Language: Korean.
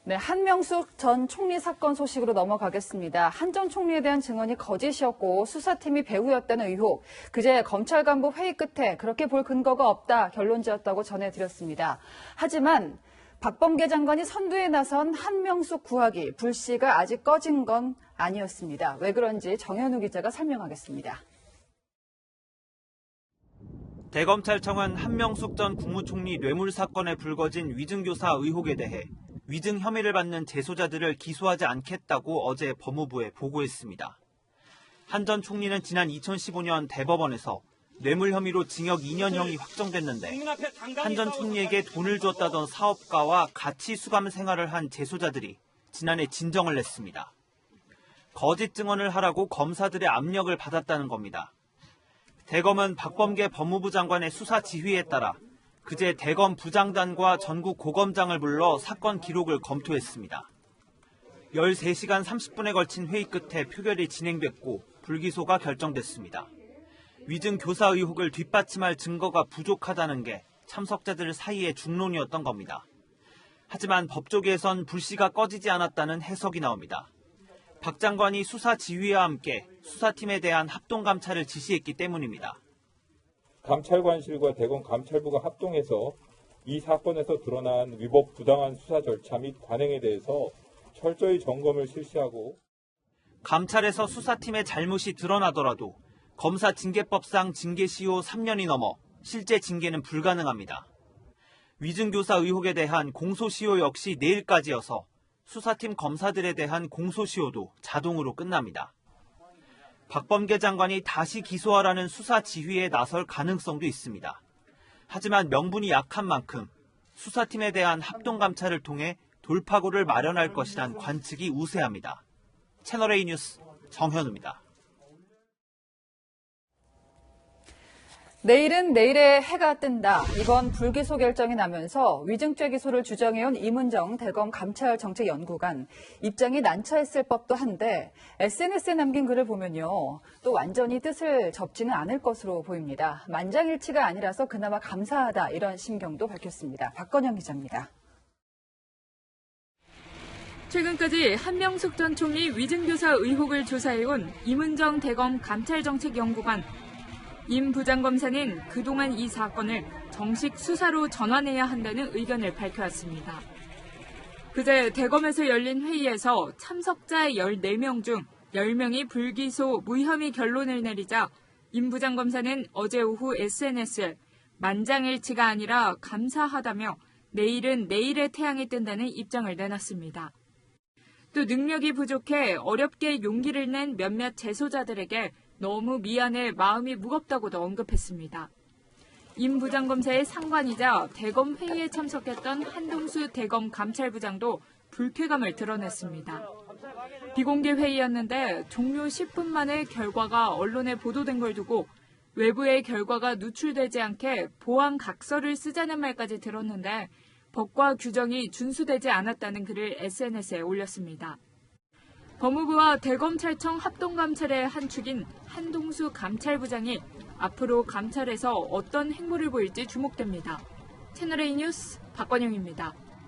네, 한명숙 전 총리 사건 소식으로 넘어가겠습니다. 한 전 총리에 대한 증언이 거짓이었고 수사팀이 배후였다는 의혹. 그제 검찰 간부 회의 끝에 그렇게 볼 근거가 없다 결론지었다고 전해드렸습니다. 하지만 박범계 장관이 선두에 나선 한명숙 구하기 불씨가 아직 꺼진 건 아니었습니다. 왜 그런지 정현우 기자가 설명하겠습니다. 대검찰청은 한명숙 전 국무총리 뇌물 사건에 불거진 위증교사 의혹에 대해 위증 혐의를 받는 재소자들을 기소하지 않겠다고 어제 법무부에 보고했습니다. 한 전 총리는 지난 2015년 대법원에서 뇌물 혐의로 징역 2년형이 확정됐는데 한 전 총리에게 돈을 줬다던 사업가와 같이 수감 생활을 한 재소자들이 지난해 진정을 냈습니다. 거짓 증언을 하라고 검사들의 압력을 받았다는 겁니다. 대검은 박범계 법무부 장관의 수사 지휘에 따라 그제 대검 부장단과 전국 고검장을 불러 사건 기록을 검토했습니다. 13시간 30분에 걸친 회의 끝에 표결이 진행됐고 불기소가 결정됐습니다. 위증 교사 의혹을 뒷받침할 증거가 부족하다는 게 참석자들 사이의 중론이었던 겁니다. 하지만 법조계에선 불씨가 꺼지지 않았다는 해석이 나옵니다. 박 장관이 수사 지휘와 함께 수사팀에 대한 합동감찰을 지시했기 때문입니다. 감찰관실과 대검 감찰부가 합동해서 이 사건에서 드러난 위법 부당한 수사 절차 및 관행에 대해서 철저히 점검을 실시하고 감찰에서 수사팀의 잘못이 드러나더라도 검사 징계법상 징계시효 3년이 넘어 실제 징계는 불가능합니다. 위증교사 의혹에 대한 공소시효 역시 내일까지여서 수사팀 검사들에 대한 공소시효도 자동으로 끝납니다. 박범계 장관이 다시 기소하라는 수사 지휘에 나설 가능성도 있습니다. 하지만 명분이 약한 만큼 수사팀에 대한 합동감찰을 통해 돌파구를 마련할 것이란 관측이 우세합니다. 채널A 뉴스 정현우입니다. 내일은 내일에 해가 뜬다. 이번 불기소 결정이 나면서 위증죄 기소를 주장해온 이문정 대검 감찰정책연구관 입장이 난처했을 법도 한데 SNS에 남긴 글을 보면요. 또 완전히 뜻을 접지는 않을 것으로 보입니다. 만장일치가 아니라서 그나마 감사하다 이런 심경도 밝혔습니다. 박건영 기자입니다. 최근까지 한명숙 전 총리 위증교사 의혹을 조사해온 이문정 대검 감찰정책연구관 임 부장검사는 그동안 이 사건을 정식 수사로 전환해야 한다는 의견을 밝혀왔습니다. 그제 대검에서 열린 회의에서 참석자 14명 중 10명이 불기소 무혐의 결론을 내리자 임 부장검사는 어제 오후 SNS에 만장일치가 아니라 감사하다며 내일은 내일의 태양이 뜬다는 입장을 내놨습니다. 또 능력이 부족해 어렵게 용기를 낸 몇몇 재소자들에게 너무 미안해 마음이 무겁다고도 언급했습니다. 임 부장검사의 상관이자 대검 회의에 참석했던 한동수 대검 감찰부장도 불쾌감을 드러냈습니다. 비공개 회의였는데 종료 10분 만에 결과가 언론에 보도된 걸 두고 외부의 결과가 누출되지 않게 보안 각서를 쓰자는 말까지 들었는데 법과 규정이 준수되지 않았다는 글을 SNS에 올렸습니다. 법무부와 대검찰청 합동감찰의 한 축인 한동수 감찰부장이 앞으로 감찰에서 어떤 행보를 보일지 주목됩니다. 채널A 뉴스 박건영입니다.